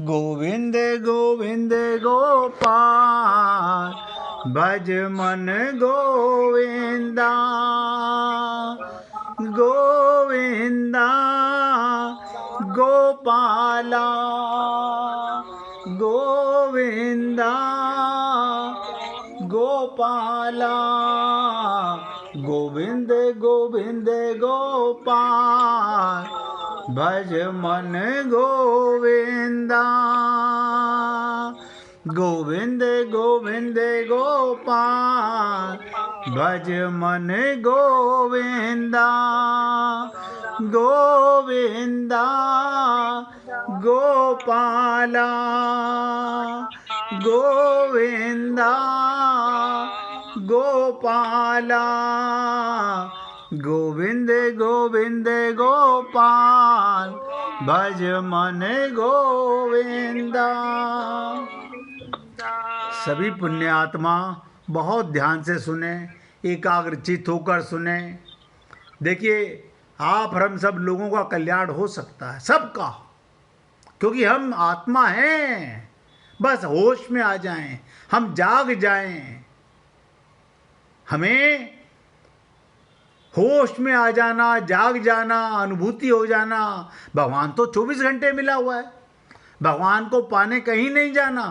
गोविंद गोविंद गोपाल भज मन गोविंदा गोविंदा गोपाला गोविंदा गोपाला गोविंद गोविंद गोपाल भज मन गोविंदा गोविंद गोविंद गोपाल भज मन गोविंदा गोविंदा गोपाला गोविंदा गोपाला गोविंद गोविंद गोपाल भज मन गोविंदा। सभी पुण्य आत्मा बहुत ध्यान से सुने, एकाग्रचित होकर सुने। देखिए, आप और हम सब लोगों का कल्याण हो सकता है, सबका, क्योंकि हम आत्मा हैं। बस होश में आ जाएं, हम जाग जाएं। हमें होश में आ जाना, जाग जाना, अनुभूति हो जाना। भगवान तो 24 घंटे मिला हुआ है, भगवान को पाने कहीं नहीं जाना।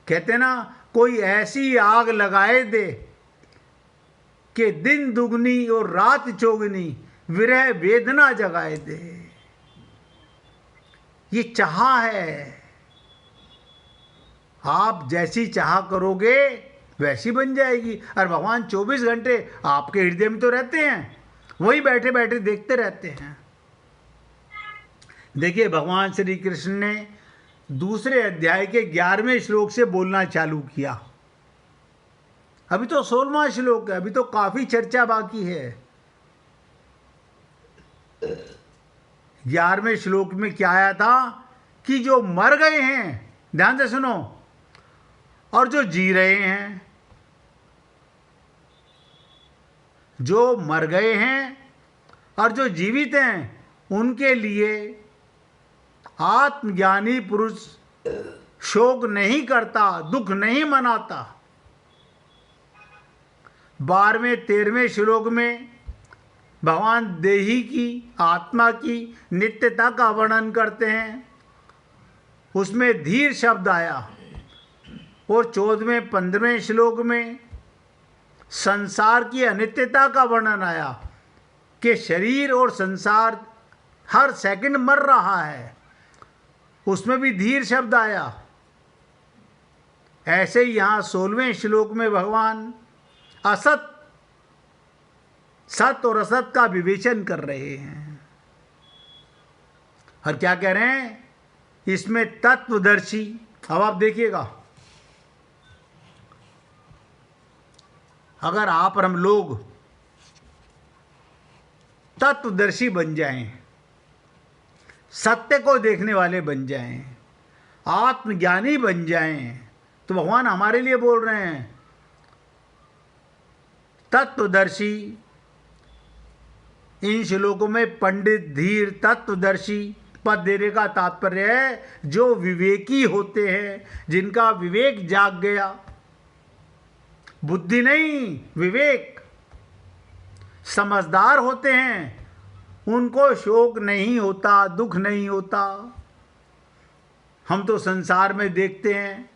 कहते ना, कोई ऐसी आग लगाए दे कि दिन दुगनी और रात चौगनी विरह वेदना जगाए दे। ये चाह है। आप जैसी चाह करोगे वैसी बन जाएगी। और भगवान 24 घंटे आपके हृदय में तो रहते हैं, वही बैठे बैठे देखते रहते हैं। देखिए, भगवान श्री कृष्ण ने दूसरे अध्याय के 11वें श्लोक से बोलना चालू किया। अभी तो 16वां श्लोक है, अभी तो काफी चर्चा बाकी है। 11वें श्लोक में क्या आया था कि जो मर गए हैं, ध्यान से सुनो, और जो जी रहे हैं, जो मर गए हैं और जो जीवित हैं, उनके लिए आत्मज्ञानी पुरुष शोक नहीं करता, दुख नहीं मनाता। 12वें 13वें श्लोक में भगवान देही की, आत्मा की नित्यता का वर्णन करते हैं। उसमें धीर शब्द आया। और 14वें 15वें श्लोक में संसार की अनित्यता का वर्णन आया कि शरीर और संसार हर सेकंड मर रहा है। उसमें भी धीर शब्द आया। ऐसे ही यहाँ 16वें श्लोक में भगवान असत, सत और असत का विवेचन कर रहे हैं। और क्या कह रहे हैं इसमें? तत्वदर्शी। अब आप देखिएगा, अगर आप और हम लोग तत्वदर्शी बन जाएं, सत्य को देखने वाले बन जाएं, आत्मज्ञानी बन जाएं, तो भगवान हमारे लिए बोल रहे हैं तत्वदर्शी। इन श्लोकों में पंडित, धीर, तत्वदर्शी पद देने का तात्पर्य है जो विवेकी होते हैं, जिनका विवेक जाग गया। बुद्धि नहीं, विवेक। समझदार होते हैं, उनको शोक नहीं होता, दुख नहीं होता। हम तो संसार में देखते हैं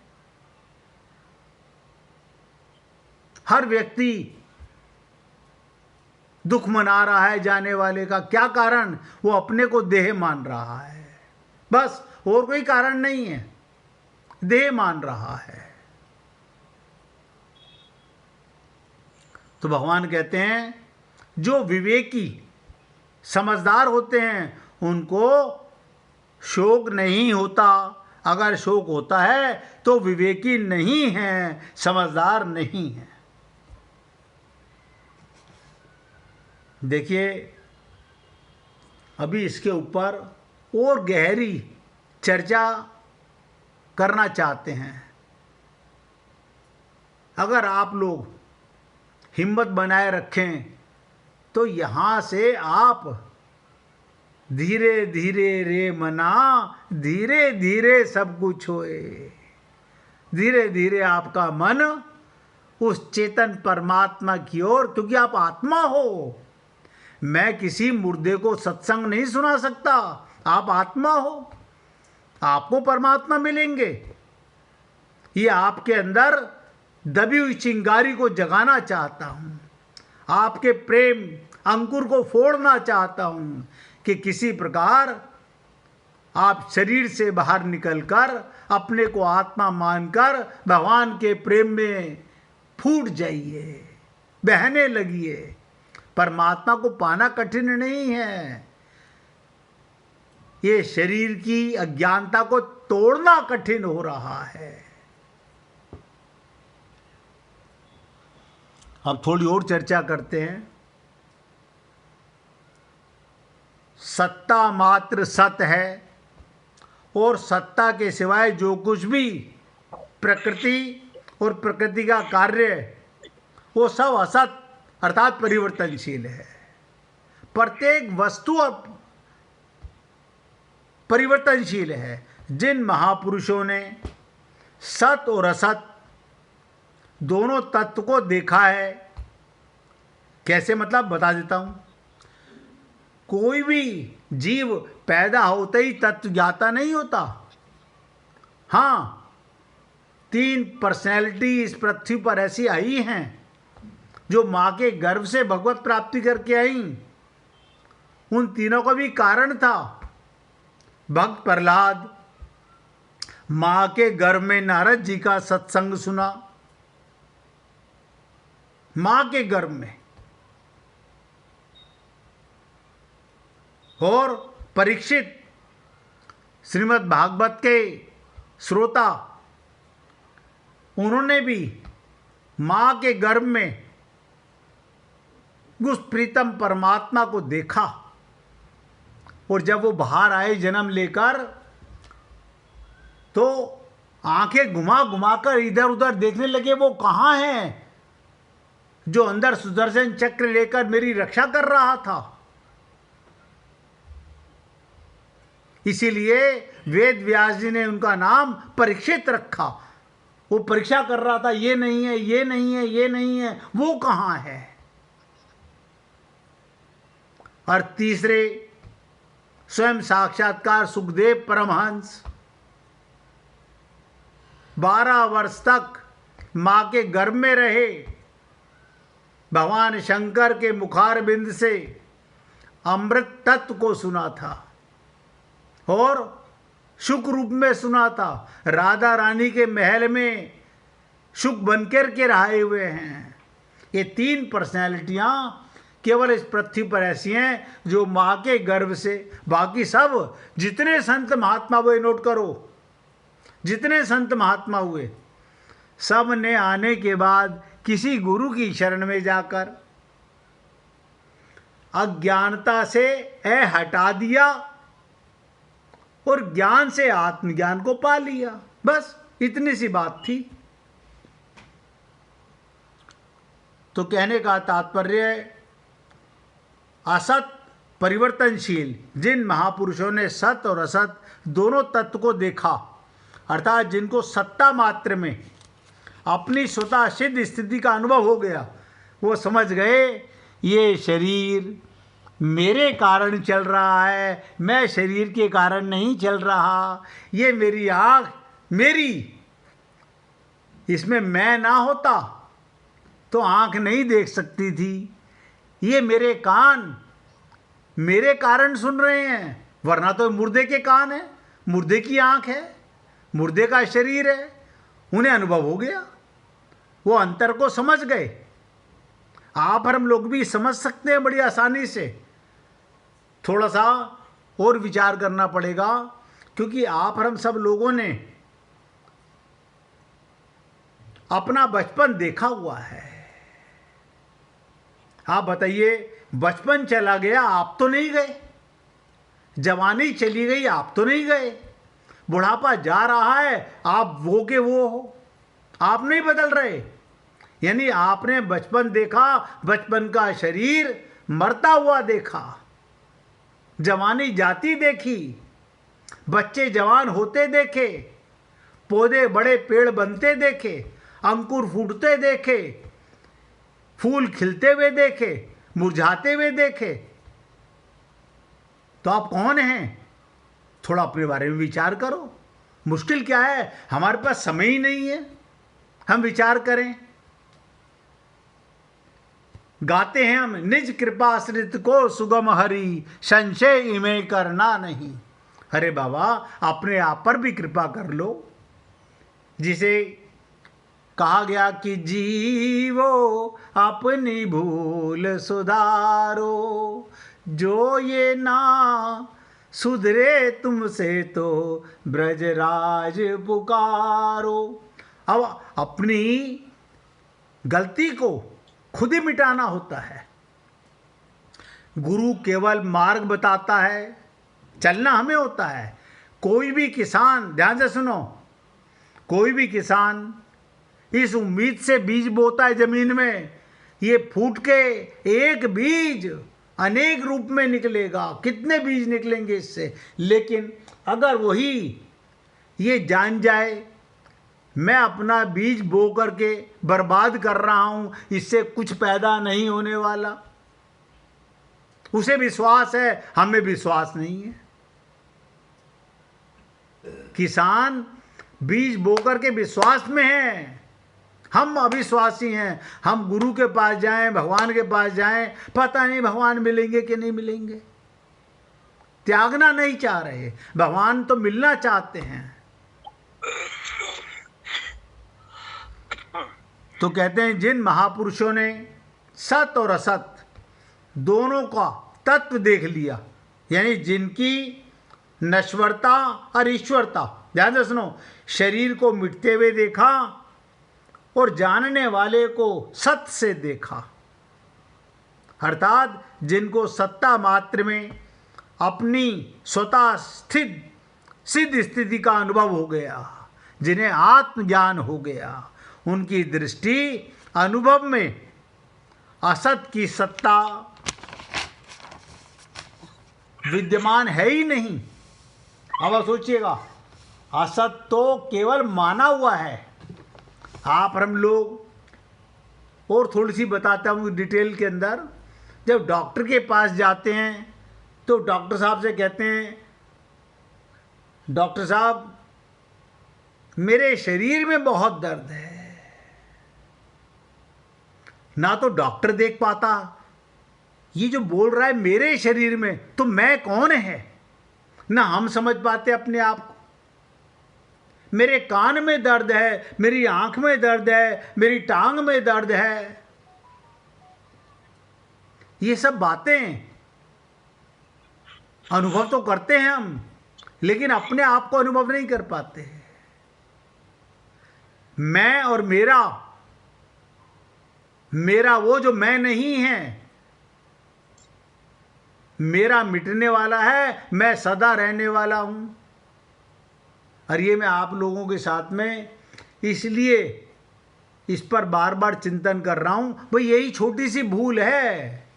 हर व्यक्ति दुख मना रहा है जाने वाले का। क्या कारण? वो अपने को देह मान रहा है, बस, और कोई कारण नहीं है। देह मान रहा है। तो भगवान कहते हैं जो विवेकी, समझदार होते हैं, उनको शोक नहीं होता। अगर शोक होता है तो विवेकी नहीं है, समझदार नहीं है। देखिए, अभी इसके ऊपर और गहरी चर्चा करना चाहते हैं। अगर आप लोग हिम्मत बनाए रखें तो यहाँ से आप धीरे धीरे रे मना, धीरे धीरे सब कुछ होए। धीरे धीरे आपका मन उस चेतन परमात्मा की ओर, क्योंकि आप आत्मा हो। मैं किसी मुर्दे को सत्संग नहीं सुना सकता, आप आत्मा हो, आपको परमात्मा मिलेंगे। ये आपके अंदर दबी हुई चिंगारी को जगाना चाहता हूँ, आपके प्रेम अंकुर को फोड़ना चाहता हूँ कि किसी प्रकार आप शरीर से बाहर निकलकर अपने को आत्मा मानकर भगवान के प्रेम में फूट जाइए, बहने लगिए। परमात्मा को पाना कठिन नहीं है, ये शरीर की अज्ञानता को तोड़ना कठिन हो रहा है। अब थोड़ी और चर्चा करते हैं। सत्ता मात्र सत है और सत्ता के सिवाय जो कुछ भी प्रकृति और प्रकृति का कार्य वो सब असत अर्थात परिवर्तनशील है। प्रत्येक वस्तु परिवर्तनशील है। जिन महापुरुषों ने सत और असत दोनों तत्व को देखा है, कैसे मतलब बता देता हूं। कोई भी जीव पैदा होते ही तत्व ज्ञाता नहीं होता। हाँ, 3 पर्सनैलिटी इस पृथ्वी पर ऐसी आई हैं जो माँ के गर्भ से भगवत प्राप्ति करके आई। उन तीनों का भी कारण था। भक्त प्रहलाद माँ के गर्भ में नारद जी का सत्संग सुना, माँ के गर्भ में। और परीक्षित श्रीमद् भागवत के श्रोता, उन्होंने भी माँ के गर्भ में उस प्रीतम परमात्मा को देखा। और जब वो बाहर आए जन्म लेकर, तो आंखें घुमा घुमा कर इधर उधर देखने लगे, वो कहाँ हैं जो अंदर सुदर्शन चक्र लेकर मेरी रक्षा कर रहा था। इसीलिए वेद व्यास जी ने उनका नाम परीक्षित रखा। वो परीक्षा कर रहा था, ये नहीं है, ये नहीं है, ये नहीं है, वो कहाँ है। और तीसरे स्वयं साक्षात्कार सुखदेव परमहंस 12 वर्ष तक मां के गर्भ में रहे। भगवान शंकर के मुखारबिंद से अमृत तत्व को सुना था और सुख रूप में सुना था। राधा रानी के महल में सुख बनकर के रहे हुए हैं। ये 3 पर्सनैलिटियाँ केवल इस पृथ्वी पर ऐसी हैं जो माँ के गर्भ से। बाकी सब जितने संत महात्मा हुए, नोट करो, जितने संत महात्मा हुए, सब ने आने के बाद किसी गुरु की शरण में जाकर अज्ञानता से हटा दिया और ज्ञान से आत्मज्ञान को पा लिया। बस इतनी सी बात थी। तो कहने का तात्पर्य, असत परिवर्तनशील, जिन महापुरुषों ने सत और असत दोनों तत्व को देखा, अर्थात जिनको सत्ता मात्र में अपनी स्वतः सिद्ध स्थिति का अनुभव हो गया, वो समझ गए ये शरीर मेरे कारण चल रहा है, मैं शरीर के कारण नहीं चल रहा। ये मेरी आँख मेरी, इसमें मैं ना होता तो आँख नहीं देख सकती थी। ये मेरे कान मेरे कारण सुन रहे हैं, वरना तो मुर्दे के कान है, मुर्दे की आँख है, मुर्दे का शरीर है। उन्हें अनुभव हो गया, वो अंतर को समझ गए। आप और हम लोग भी समझ सकते हैं बड़ी आसानी से। थोड़ा सा और विचार करना पड़ेगा, क्योंकि आप और हम सब लोगों ने अपना बचपन देखा हुआ है। आप बताइए, बचपन चला गया, आप तो नहीं गए। जवानी चली गई, आप तो नहीं गए। बुढ़ापा जा रहा है, आप वो के वो हो, आप नहीं बदल रहे। यानी आपने बचपन देखा, बचपन का शरीर मरता हुआ देखा, जवानी जाती देखी, बच्चे जवान होते देखे, पौधे बड़े पेड़ बनते देखे, अंकुर फूटते देखे, फूल खिलते हुए देखे, मुरझाते हुए देखे। तो आप कौन हैं? थोड़ा अपने बारे में विचार करो। मुश्किल क्या है? हमारे पास समय ही नहीं है हम विचार करें। गाते हैं हम, निज कृपा आश्रित को सुगम हरि, संशय इमें करना नहीं। अरे बाबा, अपने आप पर भी कृपा कर लो। जिसे कहा गया कि जीवो अपनी भूल सुधारो, जो ये ना सुधरे तुमसे तो ब्रजराज पुकारो। अब अपनी गलती को खुद ही मिटाना होता है। गुरु केवल मार्ग बताता है, चलना हमें होता है। कोई भी किसान, ध्यान से सुनो, कोई भी किसान इस उम्मीद से बीज बोता है जमीन में, ये फूट के एक बीज अनेक रूप में निकलेगा। कितने बीज निकलेंगे इससे? लेकिन अगर वही ये जान जाए मैं अपना बीज बो करके बर्बाद कर रहा हूं, इससे कुछ पैदा नहीं होने वाला, उसे विश्वास है, हमें विश्वास नहीं है। किसान बीज बो करके विश्वास में है, हम अविश्वासी हैं। हम गुरु के पास जाएं, भगवान के पास जाएं, पता नहीं भगवान मिलेंगे कि नहीं मिलेंगे। त्यागना नहीं चाह रहे, भगवान तो मिलना चाहते हैं। तो कहते हैं जिन महापुरुषों ने सत और असत दोनों का तत्व देख लिया, यानी जिनकी नश्वरता और ईश्वरता, ध्यान से सुनो, शरीर को मिटते हुए देखा और जानने वाले को सत्य से देखा, अर्थात जिनको सत्ता मात्र में अपनी स्वतः स्थित सिद्ध स्थिति का अनुभव हो गया, जिन्हें आत्मज्ञान हो गया, उनकी दृष्टि अनुभव में असत की सत्ता विद्यमान है ही नहीं। अब आप सोचिएगा, असत तो केवल माना हुआ है। आप और हम लोग, और थोड़ी सी बताता हूँ डिटेल के अंदर, जब डॉक्टर के पास जाते हैं तो डॉक्टर साहब से कहते हैं, डॉक्टर साहब मेरे शरीर में बहुत दर्द है। ना तो डॉक्टर देख पाता ये जो बोल रहा है मेरे शरीर में, तो मैं कौन है, ना हम समझ पाते अपने आप को। मेरे कान में दर्द है, मेरी आंख में दर्द है, मेरी टांग में दर्द है, ये सब बातें अनुभव तो करते हैं हम, लेकिन अपने आप को अनुभव नहीं कर पाते। मैं और मेरा वो जो मैं नहीं है, मेरा मिटने वाला है, मैं सदा रहने वाला हूं। और ये मैं आप लोगों के साथ में इसलिए इस पर बार बार चिंतन कर रहा हूं, भाई यही छोटी सी भूल है,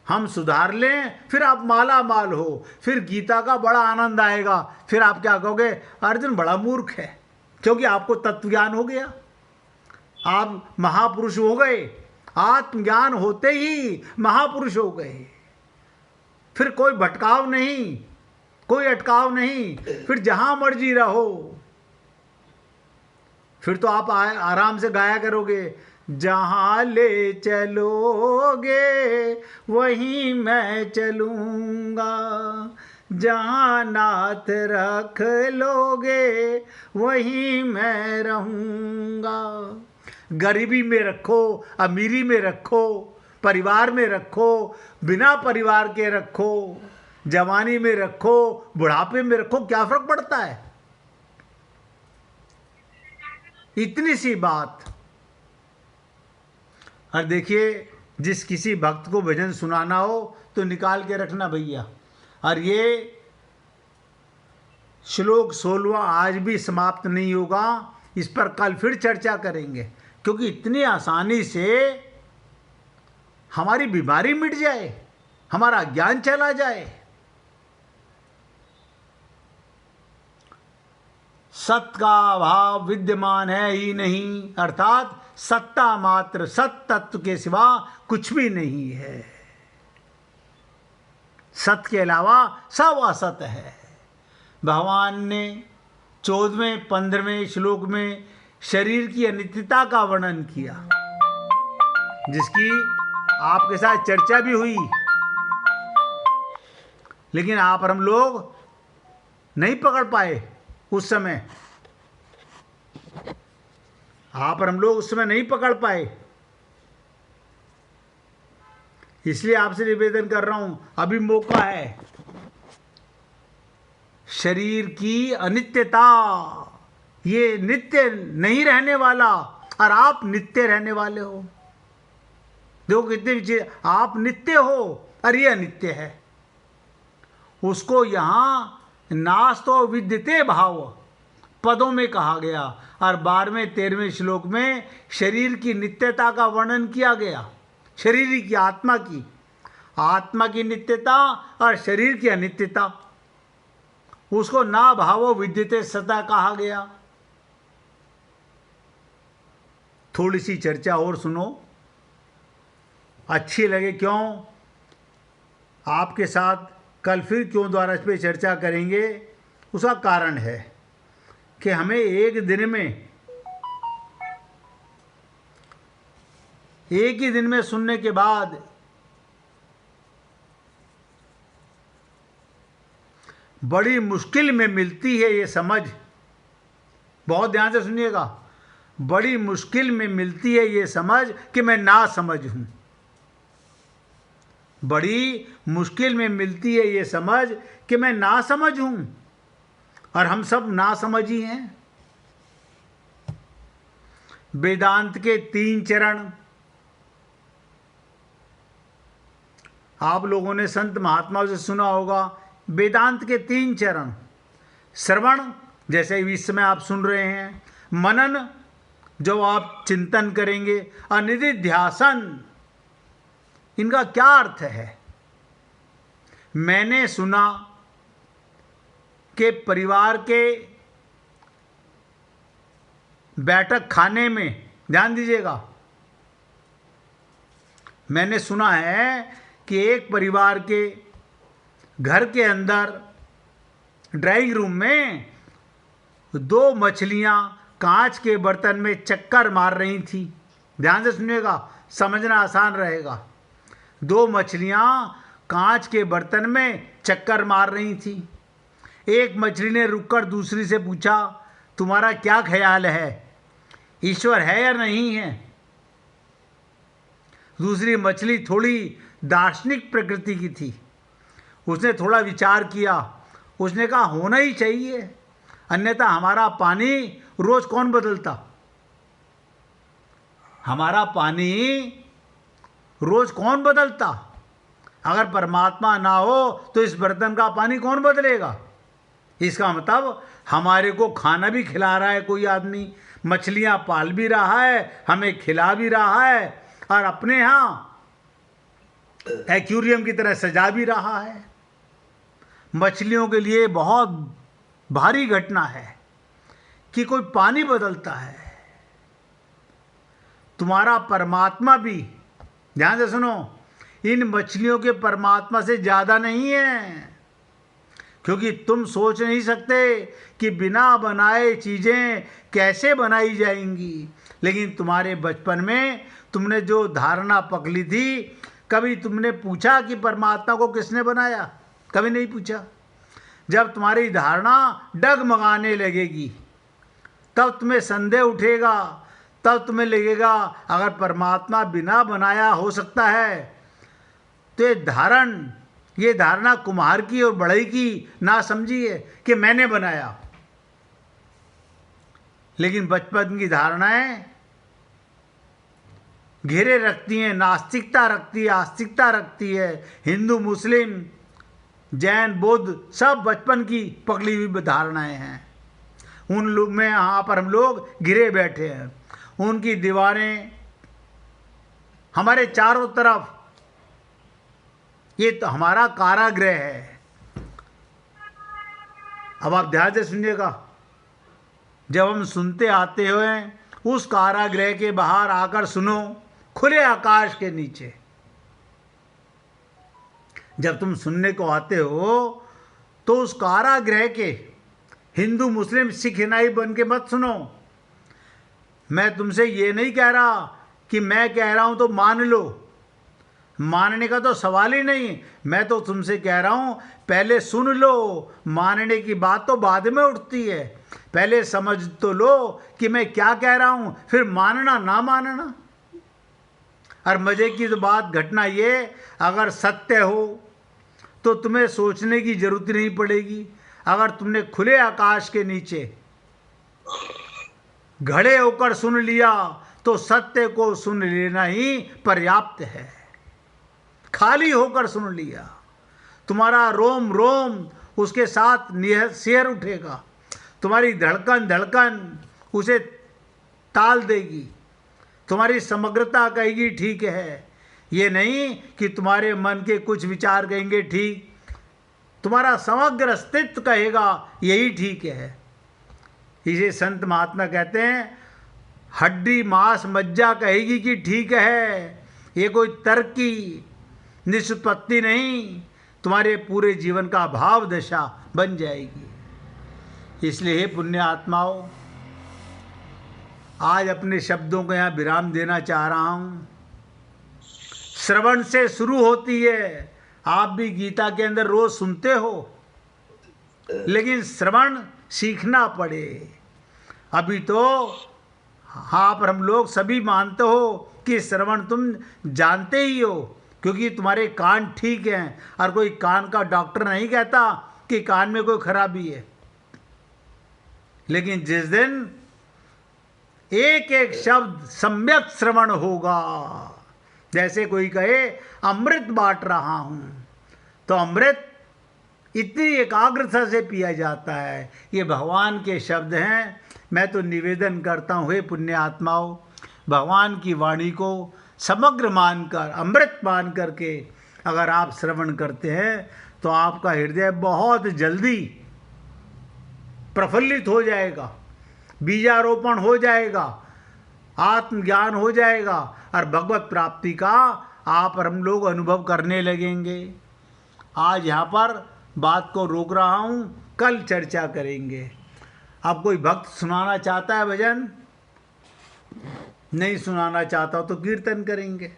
हम सुधार लें, फिर आप माला माल हो, फिर गीता का बड़ा आनंद आएगा। फिर आप क्या कहोगे, अर्जुन बड़ा मूर्ख है, क्योंकि आपको तत्व ज्ञान हो गया, आप महापुरुष हो गए, आत्मज्ञान होते ही महापुरुष हो गए। फिर कोई भटकाव नहीं, कोई अटकाव नहीं, फिर जहां मर्जी रहो। फिर तो आप आराम से गाया करोगे, जहां ले चलोगे वहीं मैं चलूंगा, जहां नाथ रख लोगे वहीं मैं रहूंगा। गरीबी में रखो, अमीरी में रखो, परिवार में रखो, बिना परिवार के रखो, जवानी में रखो, बुढ़ापे में रखो, क्या फर्क पड़ता है? इतनी सी बात। और देखिए, जिस किसी भक्त को भजन सुनाना हो तो निकाल के रखना भैया। और ये श्लोक 16वां आज भी समाप्त नहीं होगा, इस पर कल फिर चर्चा करेंगे, क्योंकि इतनी आसानी से हमारी बीमारी मिट जाए, हमारा ज्ञान चला जाए। सत का भाव विद्यमान है ही नहीं, अर्थात सत्ता मात्र, सत तत्व के सिवा कुछ भी नहीं है। सत के अलावा सब असत है। भगवान ने 14वें 15वें श्लोक में शरीर की अनित्यता का वर्णन किया, जिसकी आपके साथ चर्चा भी हुई, लेकिन आप और हम लोग नहीं पकड़ पाए उस समय। आप और हम लोग उस समय नहीं पकड़ पाए। इसलिए आपसे निवेदन कर रहा हूं, अभी मौका है। शरीर की अनित्यता, ये नित्य नहीं रहने वाला, और आप नित्य रहने वाले हो। देखो कितने चीज, आप नित्य हो और ये अनित्य है। उसको यहां नास्तो विद्यते भाव पदों में कहा गया, और 12वें 13वें श्लोक में शरीर की नित्यता का वर्णन किया गया। शरीर की, आत्मा की नित्यता और शरीर की अनित्यता, उसको ना भावो विद्यते सता कहा गया। थोड़ी सी चर्चा और सुनो, अच्छी लगे। क्यों? आपके साथ कल फिर क्यों द्वारा इस पर चर्चा करेंगे। उसका कारण है कि हमें एक ही दिन में सुनने के बाद बड़ी मुश्किल में मिलती है ये समझ। बहुत ध्यान से सुनिएगा, बड़ी मुश्किल में मिलती है ये समझ कि मैं ना समझ हूं। बड़ी मुश्किल में मिलती है ये समझ कि मैं ना समझ हूं, और हम सब ना समझ ही हैं। वेदांत के 3 चरण आप लोगों ने संत महात्माओं से सुना होगा। वेदांत के 3 चरण, श्रवण, जैसे इस समय आप सुन रहे हैं, मनन, जो आप चिंतन करेंगे, और निधिध्यासन। इनका क्या अर्थ है? मैंने सुना कि परिवार के बैठक खाने में, ध्यान दीजिएगा, मैंने सुना है कि एक परिवार के घर के अंदर ड्राइंग रूम में 2 मछलियां कांच के बर्तन में चक्कर मार रही थी। ध्यान से सुनिएगा, समझना आसान रहेगा। 2 मछलियां कांच के बर्तन में चक्कर मार रही थी। एक मछली ने रुककर दूसरी से पूछा, तुम्हारा क्या ख्याल है, ईश्वर है या नहीं है? दूसरी मछली थोड़ी दार्शनिक प्रकृति की थी। उसने थोड़ा विचार किया। उसने कहा, होना ही चाहिए, अन्यथा हमारा पानी रोज कौन बदलता? हमारा पानी रोज कौन बदलता? अगर परमात्मा ना हो तो इस बर्तन का पानी कौन बदलेगा? इसका मतलब हमारे को खाना भी खिला रहा है कोई आदमी, मछलियां पाल भी रहा है, हमें खिला भी रहा है, और अपने यहाँ एक्वेरियम की तरह सजा भी रहा है। मछलियों के लिए बहुत भारी घटना है कि कोई पानी बदलता है। तुम्हारा परमात्मा भी, ध्यान से सुनो, इन मछलियों के परमात्मा से ज़्यादा नहीं है। क्योंकि तुम सोच नहीं सकते कि बिना बनाए चीज़ें कैसे बनाई जाएंगी, लेकिन तुम्हारे बचपन में तुमने जो धारणा पकड़ी थी, कभी तुमने पूछा कि परमात्मा को किसने बनाया? कभी नहीं पूछा। जब तुम्हारी धारणा डगमगाने लगेगी, तब तुम्हें संदेह उठेगा, तब तुम्हें लगेगा अगर परमात्मा बिना बनाया हो सकता है, तो ये धारणा कुम्हार की और बढ़ई की ना समझिए कि मैंने बनाया। लेकिन बचपन की धारणाएं घेरे रखती हैं, नास्तिकता रखती है, आस्तिकता रखती है। हिंदू, मुस्लिम, जैन, बुद्ध, सब बचपन की पकड़ी हुई धारणाएं हैं। उन लोग में यहाँ पर हम लोग घिरे बैठे हैं। उनकी दीवारें हमारे चारों तरफ ये तो हमारा कारागृह है। अब आप ध्यान से सुनिएगा, जब हम सुनते आते हुए उस कारागृह के बाहर आकर सुनो, खुले आकाश के नीचे। जब तुम सुनने को आते हो तो उस कारागृह के हिंदू मुस्लिम सिख ईसाई बन के मत सुनो। मैं तुमसे ये नहीं कह रहा कि मैं कह रहा हूं तो मान लो, मानने का तो सवाल ही नहीं। मैं तो तुमसे कह रहा हूं पहले सुन लो, मानने की बात तो बाद में उठती है। पहले समझ तो लो कि मैं क्या कह रहा हूं, फिर मानना ना मानना। और मजे की तो बात, घटना ये, अगर सत्य हो तो तुम्हें सोचने की जरूरत नहीं पड़ेगी। अगर तुमने खुले आकाश के नीचे खड़े होकर सुन लिया तो सत्य को सुन लेना ही पर्याप्त है। खाली होकर सुन लिया, तुम्हारा रोम रोम उसके साथ सिहर उठेगा, तुम्हारी धड़कन धड़कन उसे ताल देगी, तुम्हारी समग्रता कहेगी ठीक है। ये नहीं कि तुम्हारे मन के कुछ विचार कहेंगे ठीक, तुम्हारा समग्र अस्तित्व कहेगा यही ठीक है। इसे संत महात्मा कहते हैं, हड्डी मांस मज्जा कहेगी कि ठीक है। ये कोई तर्क की निष्पत्ति नहीं, तुम्हारे पूरे जीवन का भाव दशा बन जाएगी। इसलिए हे पुण्य आत्माओं, आज अपने शब्दों को यहाँ विराम देना चाह रहा हूँ। श्रवण से शुरू होती है। आप भी गीता के अंदर रोज सुनते हो, लेकिन श्रवण सीखना पड़े। अभी तो हाँ, पर हम लोग सभी मानते हो कि श्रवण तुम जानते ही हो, क्योंकि तुम्हारे कान ठीक हैं। और कोई कान का डॉक्टर नहीं कहता कि कान में कोई खराबी है। लेकिन जिस दिन एक एक शब्द सम्यक श्रवण होगा, जैसे कोई कहे अमृत बांट रहा हूं, तो अमृत इतनी एकाग्रता से पिया जाता है। ये भगवान के शब्द हैं। मैं तो निवेदन करता हूँ, हे पुण्य आत्माओं, भगवान की वाणी को समग्र मानकर, अमृत मान करके अगर आप श्रवण करते हैं तो आपका हृदय बहुत जल्दी प्रफुल्लित हो जाएगा, बीजारोपण हो जाएगा, आत्मज्ञान हो जाएगा और भगवत प्राप्ति का आप और हम लोग अनुभव करने लगेंगे। आज यहाँ पर बात को रोक रहा हूँ, कल चर्चा करेंगे। अब कोई भक्त सुनाना चाहता है भजन, नहीं सुनाना चाहता हो तो कीर्तन करेंगे।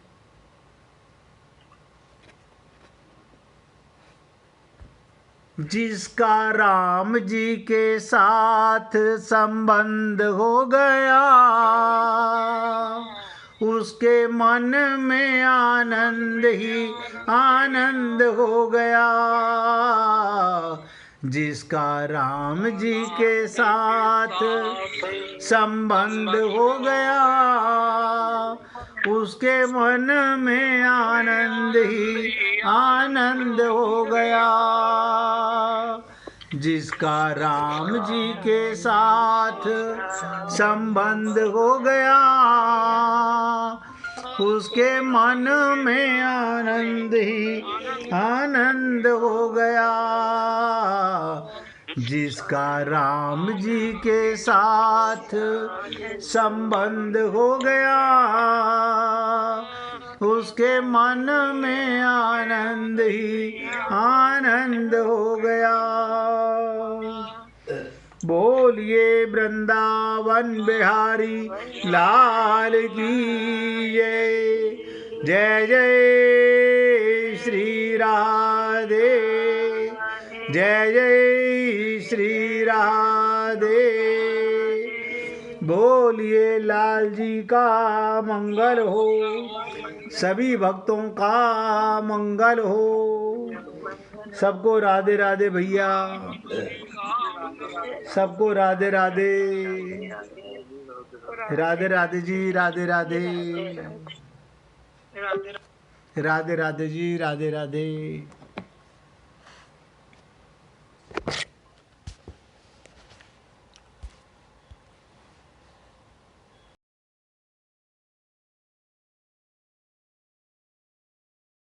जिसका राम जी के साथ संबंध हो गया, उसके मन में आनंद ही आनंद हो गया। जिसका राम जी के साथ संबंध हो गया, उसके मन में आनंद ही आनंद हो गया। जिसका राम जी के साथ संबंध हो गया, उसके मन में आनंद ही आनंद हो गया। जिसका राम जी के साथ संबंध हो गया, उसके मन में आनंद ही आनंद हो गया। बोलिए वृंदावन बिहारी लाल की जय। जय जय श्री राधे, जय जय श्री राधे। बोलिए लाल जी का मंगल हो, सभी भक्तों का मंगल हो। सबको राधे राधे भैया, सबको राधे राधे। राधे राधे जी, राधे राधे, राधे राधे जी, राधे राधे।